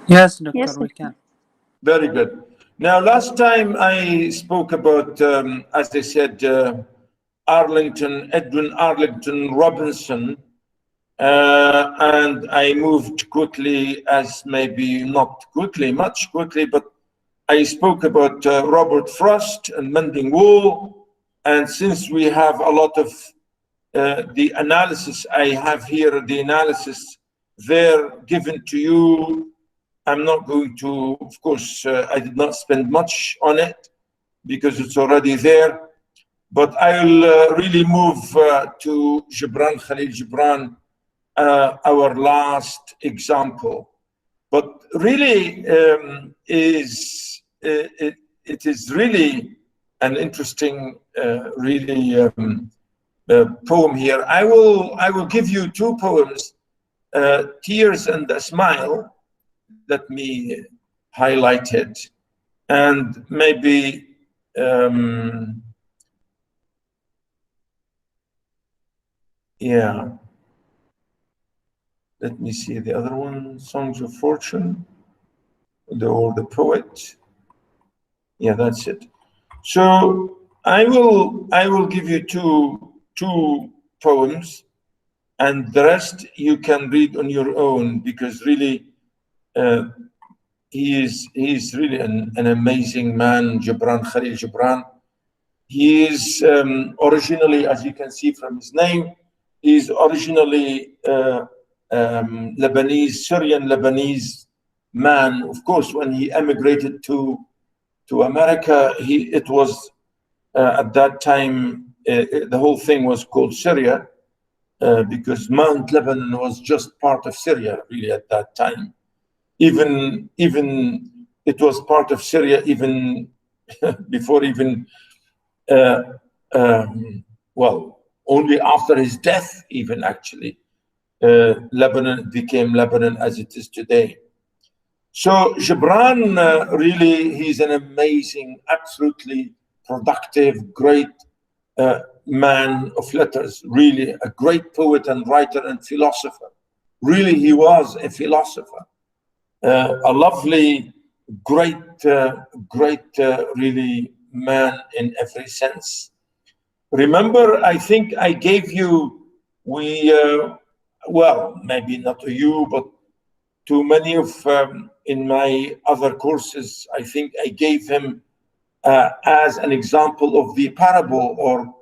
Yes, doctor, Yes, we can. Very good. Now, last time I spoke about, as I said, Edwin Arlington Robinson, and I moved quickly, as maybe not quickly, much quickly, but I spoke about Robert Frost and Mending Wall. And since we have a lot of the analysis I have here, the analysis there given to you, I'm not going to, of course, I did not spend much on it because it's already there, but I'll really move to Jibran, Khalil Jibran, our last example. But really it is really an interesting, really poem here. I will give you two poems, Tears and a Smile. Let me highlight it, and maybe yeah. Let me see the other one, Songs of Fortune, or the Poet. Yeah, that's it. So I will give you two poems, and the rest you can read on your own, because really he is really an amazing man, Jibran, Khalil Jibran. He is originally, as you can see from his name, he is originally Lebanese, Syrian Lebanese man. Of course, when he emigrated to America, it was at that time the whole thing was called Syria, because Mount Lebanon was just part of Syria really at that time. Even it was part of Syria even before even well, only after his death even actually. Lebanon became Lebanon as it is today. So Gibran, really, he's an amazing, absolutely productive, great man of letters, really a great poet and writer and philosopher. Really, he was a philosopher, a lovely, great, really man in every sense. Remember, I think I gave you, well, maybe not to you, but to many of, in my other courses, I think I gave him as an example of the parable, or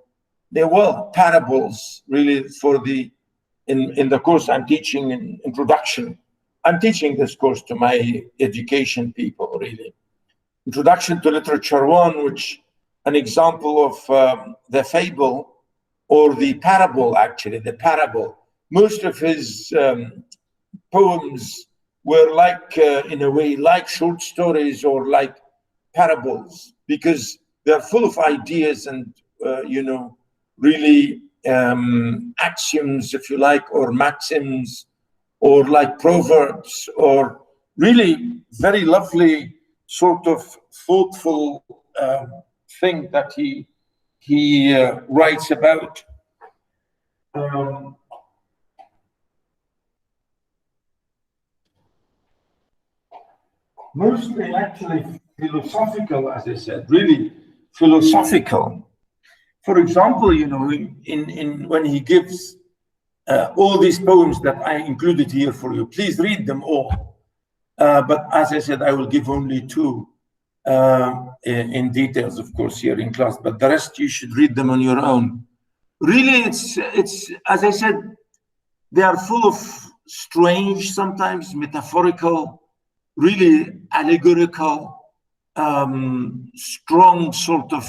there were parables really for the, in the course I'm teaching in introduction. I'm teaching this course to my education people, really. Introduction to Literature 1, which an example of the fable, or the parable, actually, the parable. Most of his poems were like, in a way, like short stories or like parables, because they're full of ideas and, you know, really axioms, if you like, or maxims, or like proverbs, or really very lovely sort of thoughtful thing that he writes about. Mostly actually philosophical, as I said, really philosophical. For example, you know, when he gives all these poems that I included here for you, please read them all. But as I said, I will give only two in details, of course, here in class, but the rest you should read them on your own. Really, it's as I said, they are full of strange, sometimes metaphorical, really allegorical, strong sort of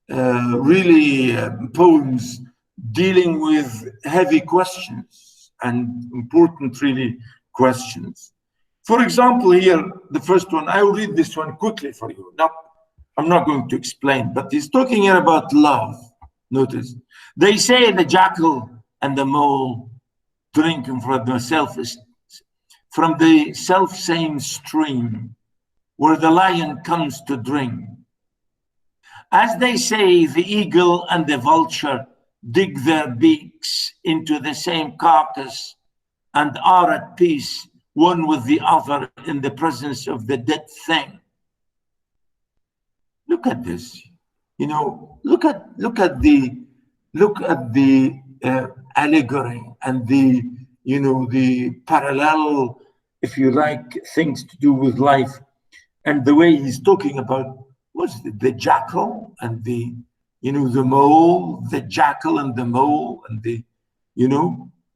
really poems dealing with heavy questions and important, really, questions. For example, here, the first one, I will read this one quickly for you. I'm not going to explain, but he's talking here about love. Notice, they say the jackal and the mole drinking from the self-same stream where the lion comes to drink. As they say, the eagle and the vulture dig their beaks into the same carcass and are at peace one with the other in the presence of the dead thing. Look at this. Look at the allegory and the parallel, if you like, things to do with life, and the way he's talking about the jackal and the mole, the jackal and the mole, and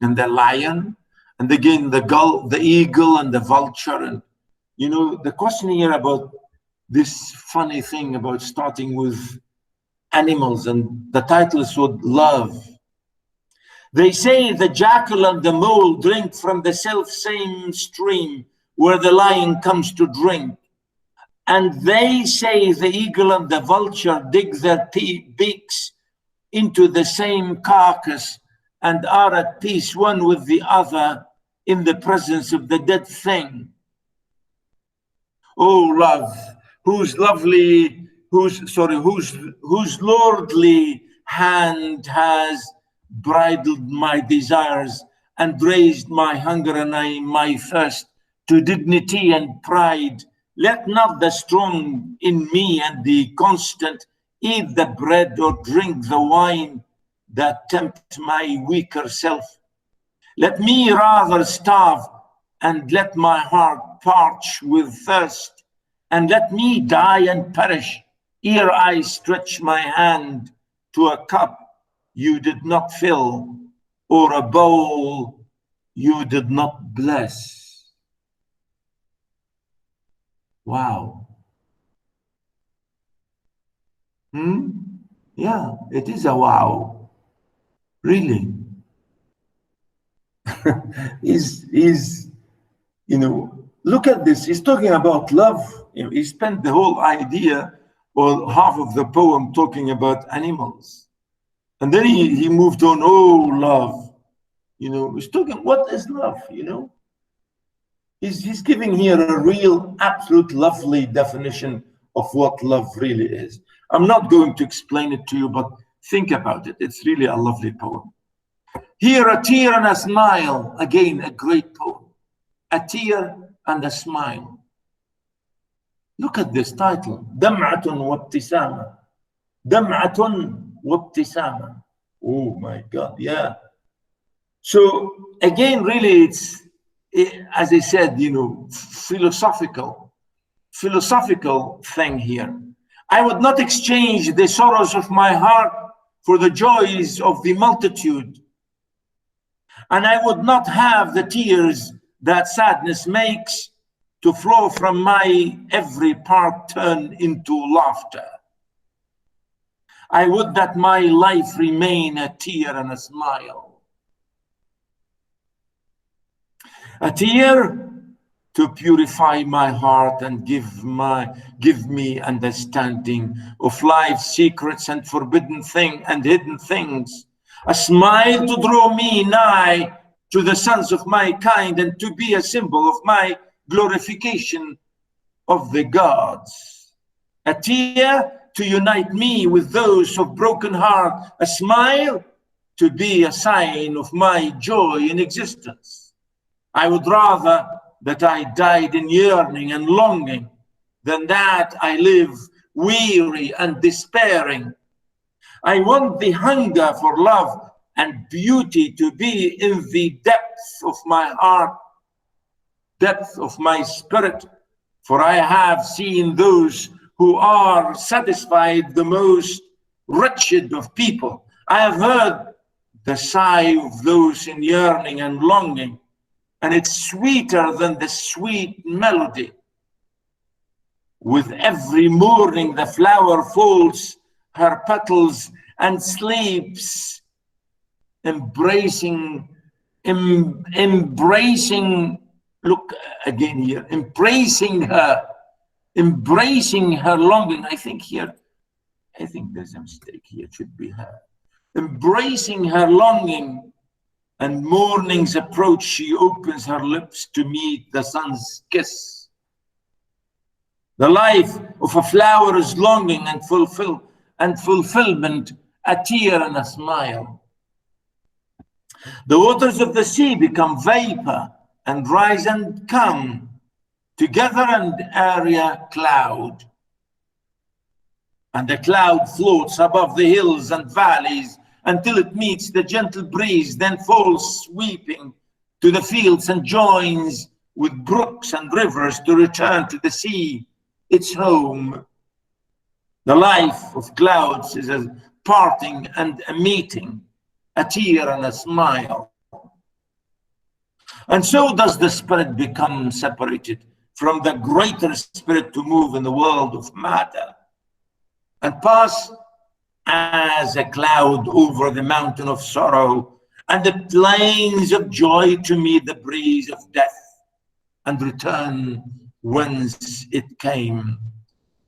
and the lion, and again the gull, the eagle and the vulture. And the question here about this funny thing about starting with animals, and the title is called Love. They say the jackal and the mole drink from the self-same stream where the lion comes to drink. And they say the eagle and the vulture dig their beaks into the same carcass and are at peace one with the other in the presence of the dead thing. Oh, love, whose lordly hand has bridled my desires and raised my hunger and my thirst to dignity and pride. Let not the strong in me and the constant eat the bread or drink the wine that tempt my weaker self. Let me rather starve and let my heart parch with thirst, and let me die and perish ere I stretch my hand to a cup you did not fill, or a bowl you did not bless. Wow. Yeah, it is a wow. Really. Look at this. He's talking about love. He spent the whole idea or half of the poem talking about animals. And then he moved on. Oh, love. He's talking, what is love? He's giving here a real, absolute, lovely definition of what love really is. I'm not going to explain it to you, but think about it. It's really a lovely poem. Here, a tear and a smile. Again, a great poem. A tear and a smile. Look at this title. دمعة وابتسامة. دمعة وابتسامة. Oh my God, yeah. So again, really, it's, as I said, philosophical thing here. I would not exchange the sorrows of my heart for the joys of the multitude. And I would not have the tears that sadness makes to flow from my every part turn into laughter. I would that my life remain a tear and a smile. A tear to purify my heart and give me understanding of life's secrets and forbidden things and hidden things. A smile to draw me nigh to the sons of my kind and to be a symbol of my glorification of the gods. A tear to unite me with those of broken heart. A smile to be a sign of my joy in existence. I would rather that I died in yearning and longing than that I live weary and despairing. I want the hunger for love and beauty to be in the depth of my heart, depth of my spirit, for I have seen those who are satisfied the most wretched of people. I have heard the sigh of those in yearning and longing, and it's sweeter than the sweet melody. With every morning the flower folds her petals and sleeps, embracing, look again here, embracing her longing. I think there's a mistake here, it should be her. Embracing her longing, and morning's approach, she opens her lips to meet the sun's kiss. The life of a flower is longing and fulfillment, a tear and a smile. The waters of the sea become vapor and rise and come together and area cloud. And the cloud floats above the hills and valleys until it meets the gentle breeze, then falls sweeping to the fields and joins with brooks and rivers to return to the sea, its home. The life of clouds is a parting and a meeting, a tear and a smile. And so does the spirit become separated from the greater spirit to move in the world of matter and pass as a cloud over the mountain of sorrow and the plains of joy to meet the breeze of death and return whence it came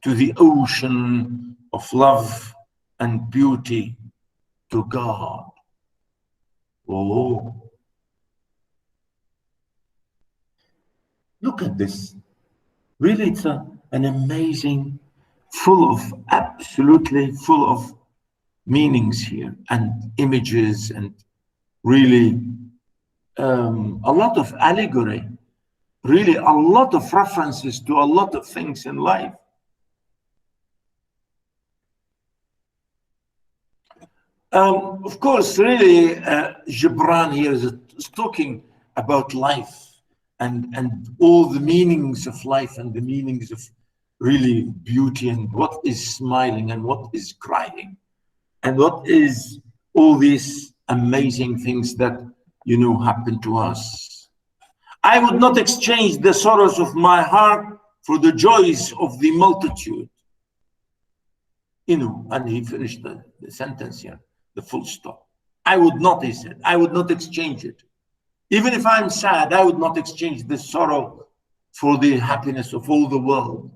to the ocean of love and beauty, to God. Oh, look at this. Really, it's an amazing, absolutely full of meanings here and images and really a lot of allegory, really a lot of references to a lot of things in life. Of course, really, Jibran here is talking about life and all the meanings of life and the meanings of really beauty and what is smiling and what is crying and what is all these amazing things that, you know, happen to us. I would not exchange the sorrows of my heart for the joys of the multitude. You know, and he finished the sentence here, the full stop. I would not, he said, I would not exchange it. Even if I'm sad, I would not exchange this sorrow for the happiness of all the world.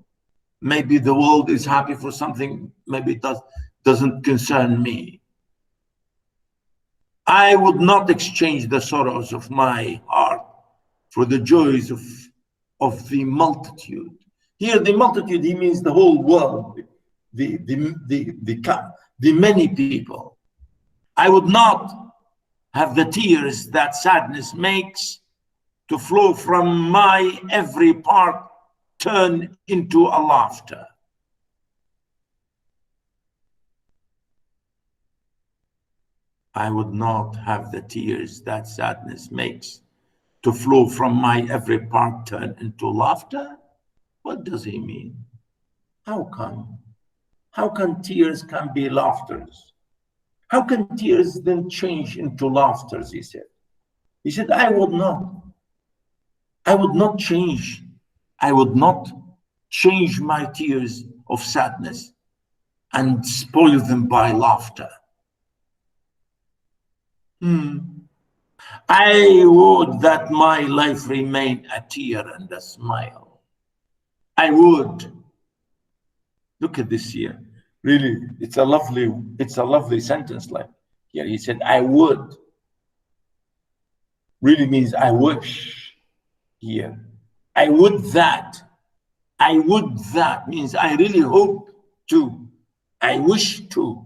Maybe the world is happy for something, maybe it doesn't concern me. I would not exchange the sorrows of my heart for the joys of the multitude. Here, the multitude, he means the whole world, the many people. I would not have the tears that sadness makes to flow from my every part turn into a laughter. I would not have the tears that sadness makes to flow from my every part turn into laughter. What does he mean? How come? How can tears can be laughters? How can tears then change into laughters, he said. He said, I would not change my tears of sadness and spoil them by laughter. I would that my life remain a tear and a smile. I would. Look at this here. Really, it's a lovely sentence like here. He said, I would. Really means I wish here. I would that. I would that means I really hope to. I wish to.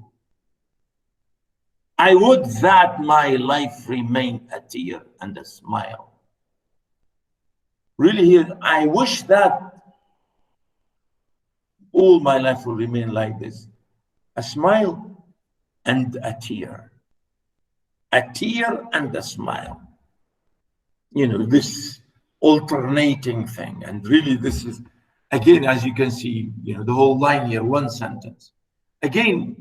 I would that my life remain a tear and a smile. Really here, I wish that all my life will remain like this. A smile and a tear. A tear and a smile. You know, this alternating thing. And really this is, again, as you can see, you know, the whole line here, one sentence. Again,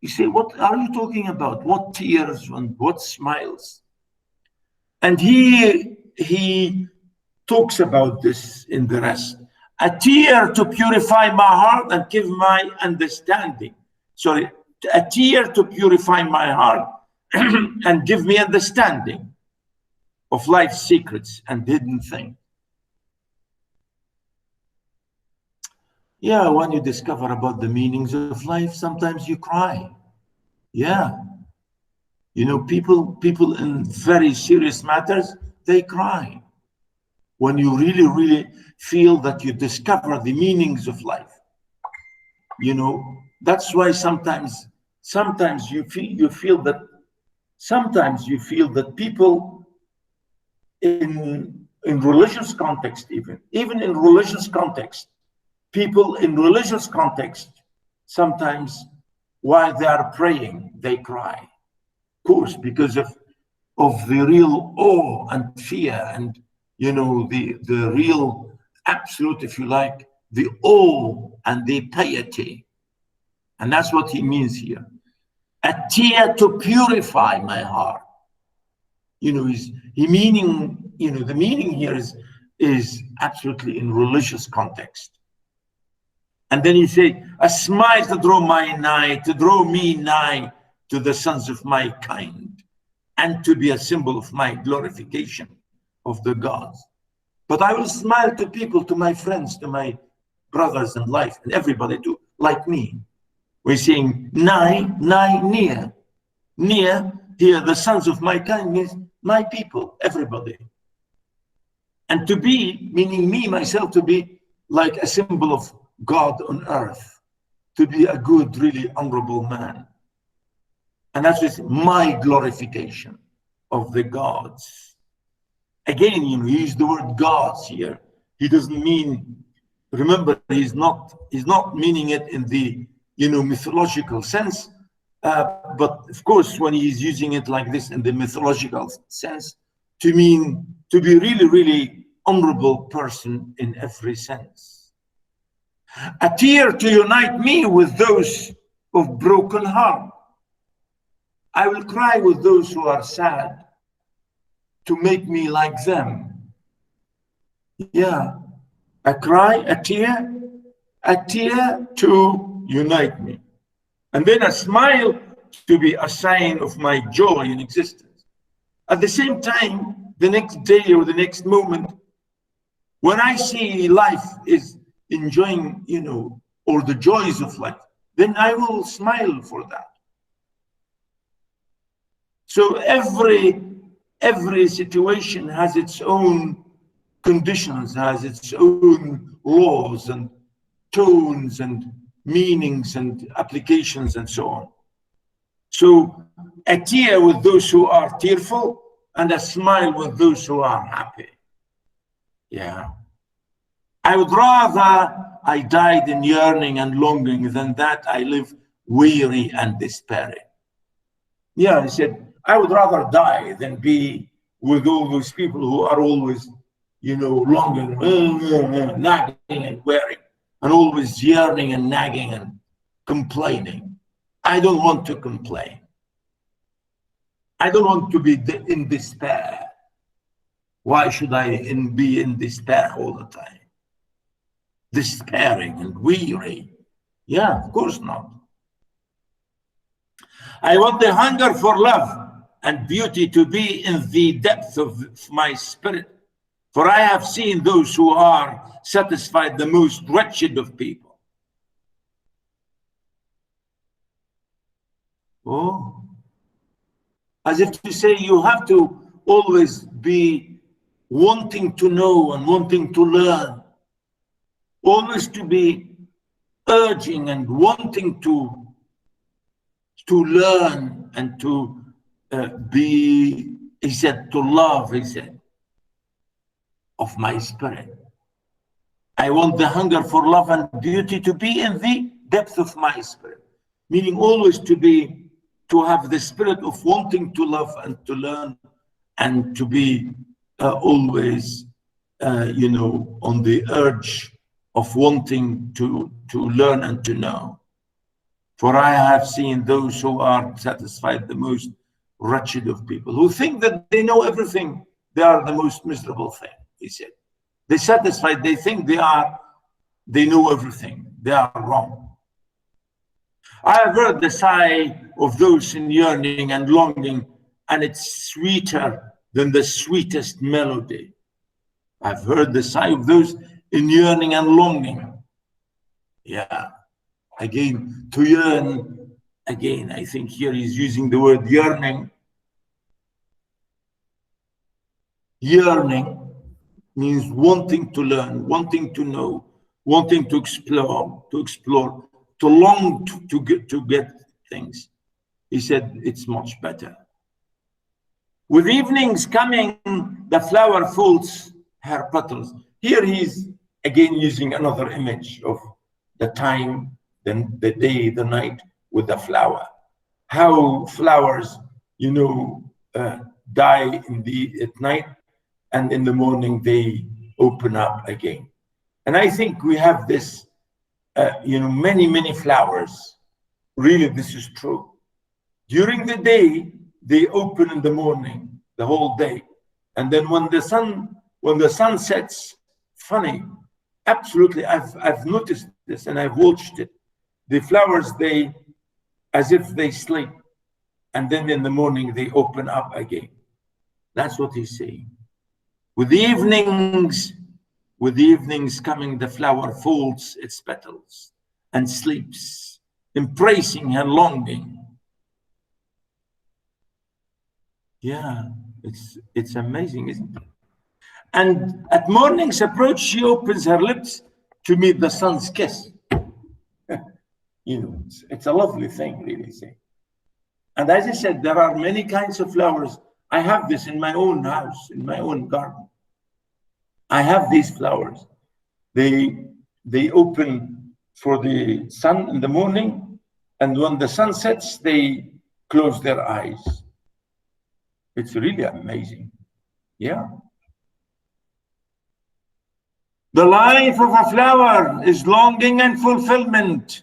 you say, what are you talking about? What tears and what smiles? And he talks about this in the rest. A tear to purify my heart and give my understanding. Sorry, a tear to purify my heart and give me understanding of life's secrets and hidden things. Yeah, when you discover about the meanings of life, sometimes you cry. Yeah. You know, people in very serious matters, they cry. When you really, really feel that you discover the meanings of life. You know, that's why sometimes you feel that people in in religious context, even in religious context, people in religious context, sometimes while they are praying, they cry. Of course, because of the real awe and fear and, you know, the real absolute, if you like, the awe and the piety. And that's what he means here. A tear to purify my heart. You know, the meaning here is absolutely in religious context. And then he said, a smile to draw me nigh to the sons of my kind, and to be a symbol of my glorification of the gods. But I will smile to people, to my friends, to my brothers in life, and everybody too, like me. We're saying nigh, near. Near, here, the sons of my kind means my people, everybody. And to be, meaning me, myself, to be like a symbol of God on earth, to be a good, really honorable man. And that's just my glorification of the gods. Again, you know, he used the word gods here. He doesn't mean, remember, he's not meaning it in the, you know, mythological sense. But of course, when he's using it like this in the mythological sense, to mean to be really, really honorable person in every sense. A tear to unite me with those of broken heart. I will cry with those who are sad to make me like them. Yeah, a cry, a tear to unite me. And then a smile to be a sign of my joy in existence. At the same time, the next day or the next moment, when I see life is enjoying, you know, or the joys of life, then I will smile for that. So every situation has its own conditions, has its own laws and tones and meanings and applications and so on. So a tear with those who are tearful and a smile with those who are happy. Yeah. I would rather I died in yearning and longing than that I live weary and despairing. Yeah, he said, I would rather die than be with all those people who are always, you know, longing, nagging and wearing, and always yearning and nagging and complaining. I don't want to complain. I don't want to be in despair. Why should I be in despair all the time? Despairing and weary. Yeah, of course not. I want the hunger for love and beauty to be in the depth of my spirit. For I have seen those who are satisfied the most wretched of people. Oh, as if to say you have to always be wanting to know and wanting to learn, always to be urging and wanting to learn and to be, he said, to love, he said, of my spirit. I want the hunger for love and beauty to be in the depth of my spirit, meaning always to have the spirit of wanting to love and to learn and to be always, you know, on the urge of wanting to learn and to know. For I have seen those who are satisfied the most wretched of people, who think that they know everything. They are the most miserable thing, he said. They're satisfied, they think they know everything. They are wrong. I have heard the sigh of those in yearning and longing, and it's sweeter than the sweetest melody. I've heard the sigh of those in yearning and longing. Yeah. Again, to yearn, again, I think here he's using the word yearning. Yearning means wanting to learn, wanting to know, wanting to explore, to long to get things. He said it's much better. With evenings coming, the flower folds her petals. Here he's again using another image of the time, then the day, the night with the flower. How flowers, you know, die at night, and in the morning they open up again. And I think we have this, you know, many flowers. Really, this is true. During the day, they open in the morning, the whole day. And then when the sun sets, funny, absolutely, I've noticed this and I've watched it. The flowers, they, as if they sleep. And then in the morning, they open up again. That's what he's saying. With the evenings coming, the flower folds its petals and sleeps, embracing her longing. Yeah, it's amazing, isn't it? And at morning's approach, she opens her lips to meet the sun's kiss. You know, it's a lovely thing, really. And as I said, there are many kinds of flowers. I have this in my own house, in my own garden. I have these flowers. They open for the sun in the morning, and when the sun sets, they close their eyes. It's really amazing. Yeah. The life of a flower is longing and fulfillment,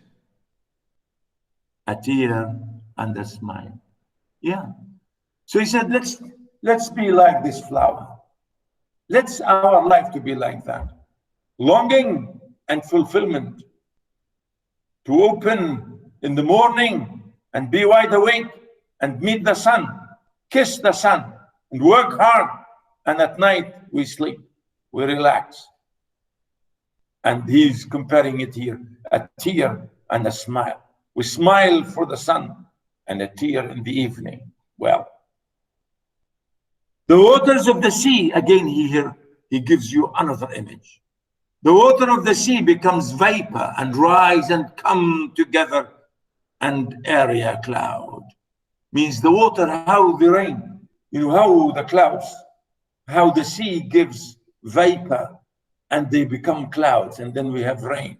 a tear and a smile. Yeah. So he said, let's be like this flower. Let's our life to be like that. Longing and fulfillment. To open in the morning and be wide awake and meet the sun, kiss the sun and work hard. And at night we sleep, we relax. And he's comparing it here, a tear and a smile. We smile for the sun and a tear in the evening. Well, the waters of the sea, again here, he gives you another image. The water of the sea becomes vapor and rise and come together and area cloud. Means the water, how the rain, you know, how the clouds, how the sea gives vapor and they become clouds, and then we have rain.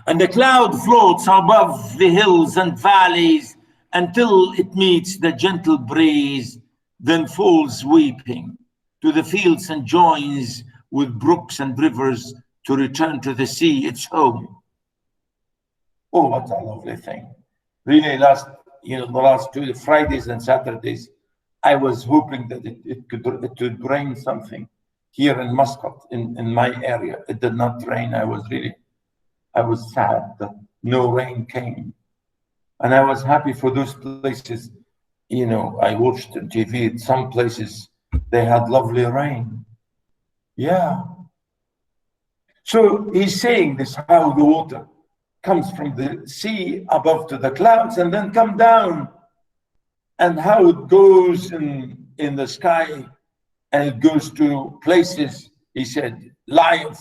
And the cloud floats above the hills and valleys until it meets the gentle breeze, then falls weeping to the fields and joins with brooks and rivers to return to the sea, its home. Oh, what a lovely thing. Really, the last 2 Fridays and Saturdays, I was hoping that it would rain something here in Muscat, in my area. It did not rain. I was sad that no rain came. And I was happy for those places. You know, I watched on TV, some places, they had lovely rain. Yeah. So he's saying this, how the water comes from the sea above to the clouds and then come down, and how it goes in the sky and it goes to places, he said,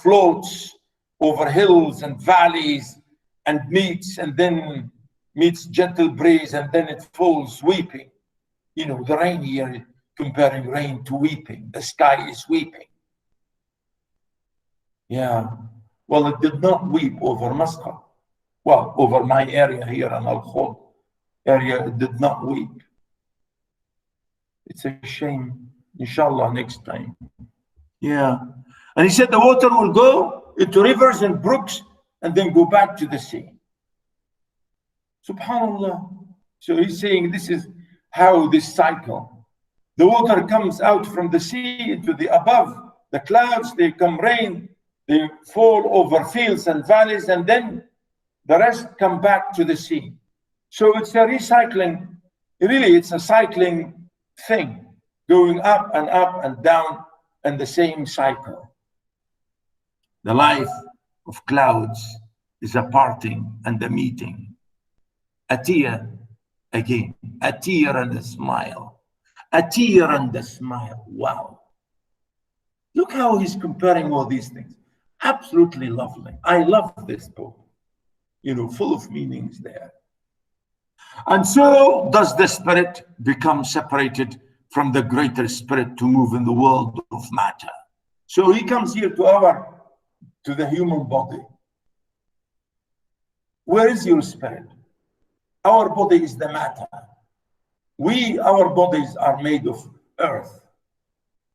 floats over hills and valleys and meets gentle breeze, and then it falls weeping. You know, the rain here, comparing rain to weeping. The sky is weeping. Yeah. Well, it did not weep over Muscat. Well, over my area here in Al-Khod area, it did not weep. It's a shame. Inshallah, next time. Yeah. And he said the water will go into rivers and brooks and then go back to the sea. Subhanallah. So he's saying this is how this cycle. The water comes out from the sea into the above. The clouds, they come rain, they fall over fields and valleys, and then the rest come back to the sea. So it's a recycling. Really, it's a cycling thing, going up and down in the same cycle. The life of clouds is a parting and a meeting. A tear, again, a tear and a smile. A tear and a smile. Wow. Look how he's comparing all these things. Absolutely lovely. I love this book. You know, full of meanings there. And so does the spirit become separated from the greater spirit to move in the world of matter. So he comes here to the human body. Where is your spirit? Our body is the matter. Our bodies are made of earth,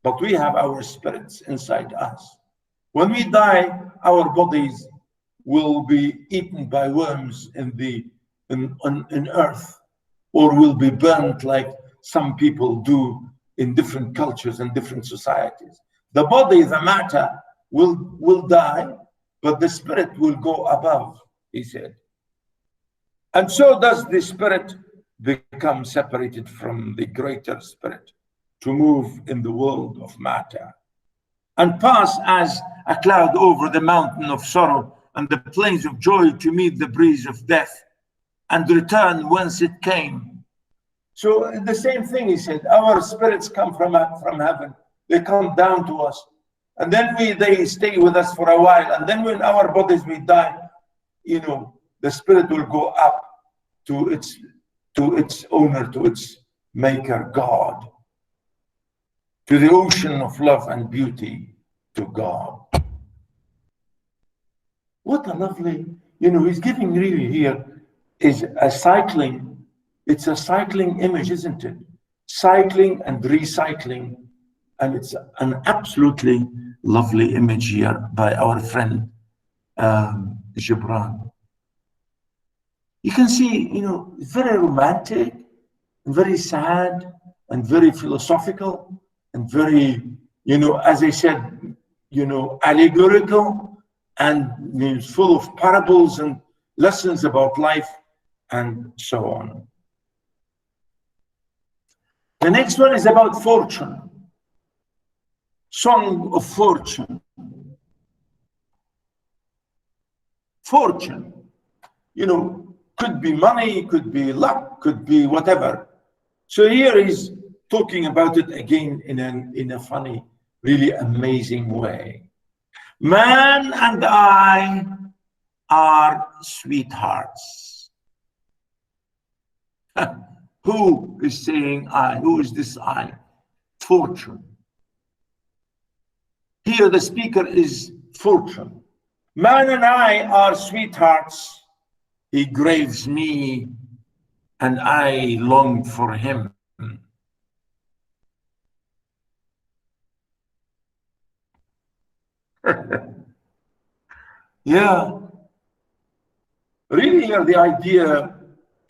but we have our spirits inside us. When we die, our bodies will be eaten by worms in earth, or will be burnt like some people do in different cultures and different societies. The body, the matter, will die, but the spirit will go above, he said. And so does the spirit become separated from the greater spirit to move in the world of matter and pass as a cloud over the mountain of sorrow and the plains of joy to meet the breeze of death and return whence it came. So the same thing, he said, our spirits come from heaven. They come down to us. And then they stay with us for a while. And then when our bodies, we die, the spirit will go up to its owner, to its maker, God, to the ocean of love and beauty, to God. What a lovely, he's giving really here is a cycling. It's a cycling image, isn't it? Cycling and recycling. And it's an absolutely lovely image here by our friend Jibran. You can see, it's very romantic and very sad and very philosophical and very, as I said, allegorical and full of parables and lessons about life and so on. The next one is about fortune. Song of fortune. Fortune, could be money, could be luck, could be whatever. So here he's talking about it again in a funny, really amazing way. Man and I are sweethearts. Who is saying I? Who is this I? Fortune. Here the speaker is fortune. Man and I are sweethearts. He craves me, and I long for him. Yeah. Really here the idea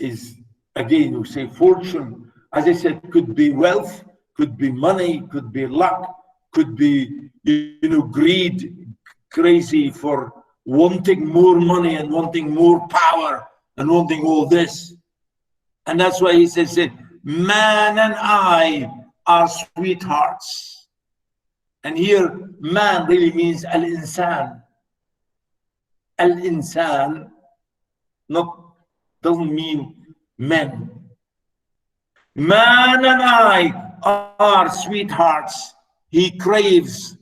is, again, you say fortune, as I said, could be wealth, could be money, could be luck, could be, greed, crazy for wanting more money and wanting more power and wanting all this. And that's why he says, man and I are sweethearts. And here, man really means al-insan. Al-insan doesn't mean men. Man and I are sweethearts. He craves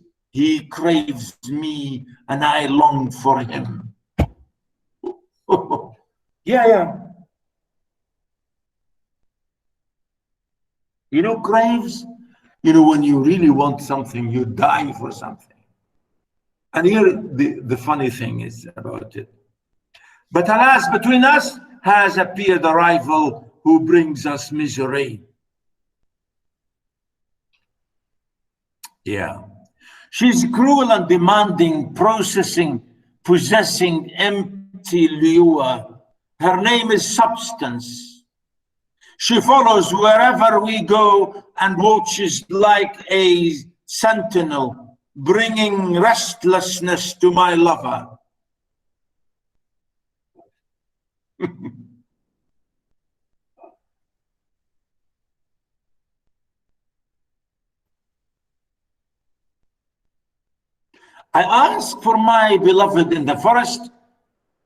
me, and I long for him. Yeah. Craves, when you really want something, you die for something. And here the funny thing is about it. But alas, between us has appeared a rival who brings us misery. Yeah. She's cruel and demanding, possessing empty lure. Her name is substance. She follows wherever we go and watches like a sentinel, bringing restlessness to my lover. I ask for my beloved in the forest,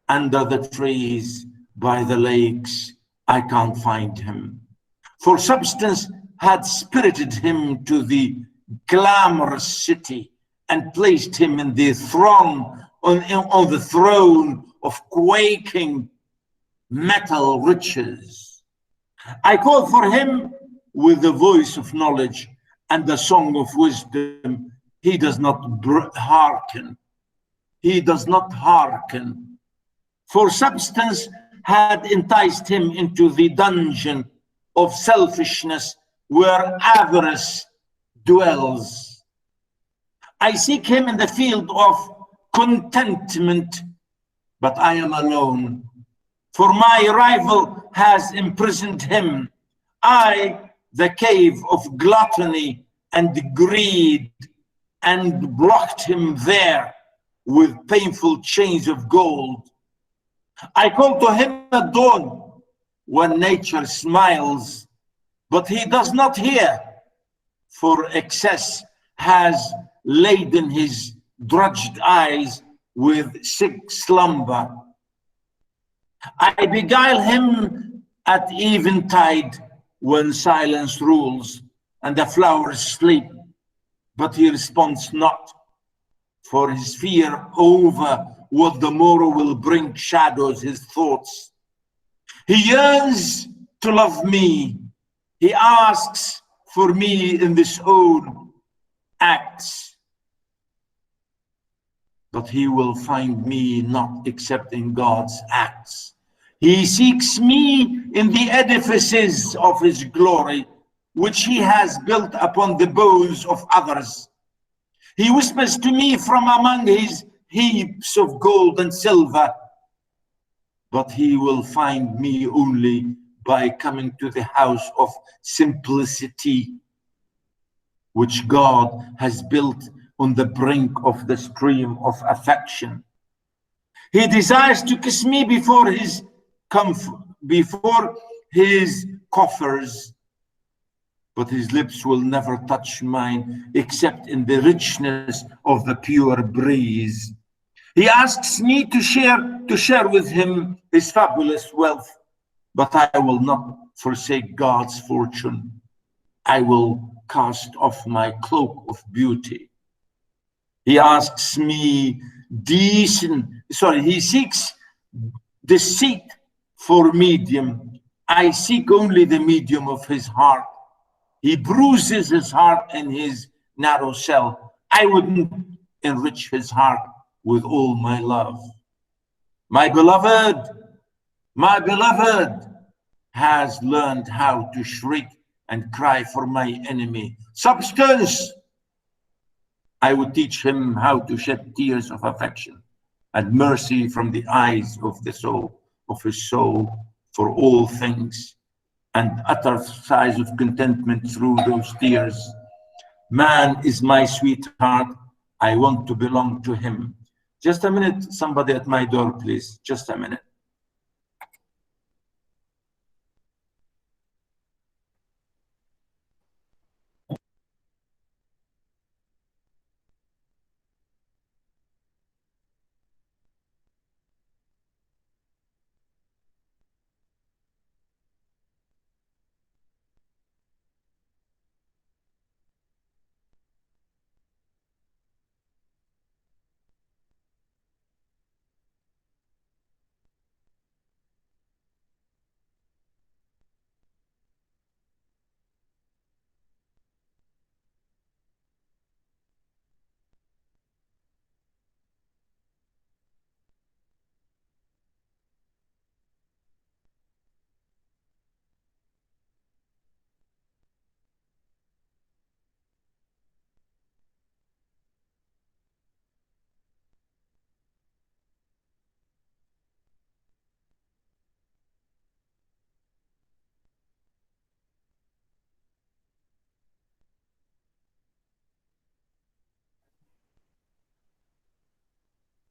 under the trees, by the lakes. I can't find him. For substance had spirited him to the glamorous city and placed him in the throng, on the throne of quaking metal riches. I call for him with the voice of knowledge and the song of wisdom, he does not hearken. He does not hearken. For substance had enticed him into the dungeon of selfishness where avarice dwells. I seek him in the field of contentment, but I am alone. For my rival has imprisoned him. I, the cave of gluttony and greed, and blocked him there with painful chains of gold. I call to him at dawn when nature smiles, but he does not hear, for excess has laden his drudged eyes with sick slumber. I beguile him at eventide when silence rules and the flowers sleep, but he responds not, for his fear over what the morrow will bring shadows his thoughts. He yearns to love me. He asks for me in this own acts, but he will find me not except in God's acts. He seeks me in the edifices of his glory, which he has built upon the bones of others. He whispers to me from among his heaps of gold and silver, but he will find me only by coming to the house of simplicity, which God has built on the brink of the stream of affection. He desires to kiss me before his coffers, but his lips will never touch mine except in the richness of the pure breeze. He asks me to share with him his fabulous wealth, but I will not forsake God's fortune. I will cast off my cloak of beauty. He asks me he seeks deceit for medium. I seek only the medium of his heart. He bruises his heart in his narrow cell. I wouldn't enrich his heart with all my love. My beloved has learned how to shriek and cry for my enemy. Substance, I would teach him how to shed tears of affection and mercy from the eyes of the soul, of his soul, for all things, and utter sighs of contentment through those tears. Man is my sweetheart. I want to belong to him. Just a minute, somebody at my door, please. Just a minute.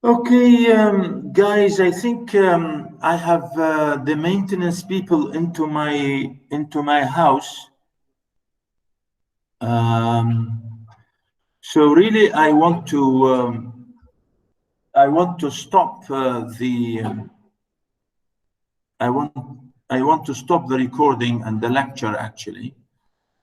Okay, guys, I think I have the maintenance people into my house. So really, I want to stop I want to stop the recording and the lecture actually.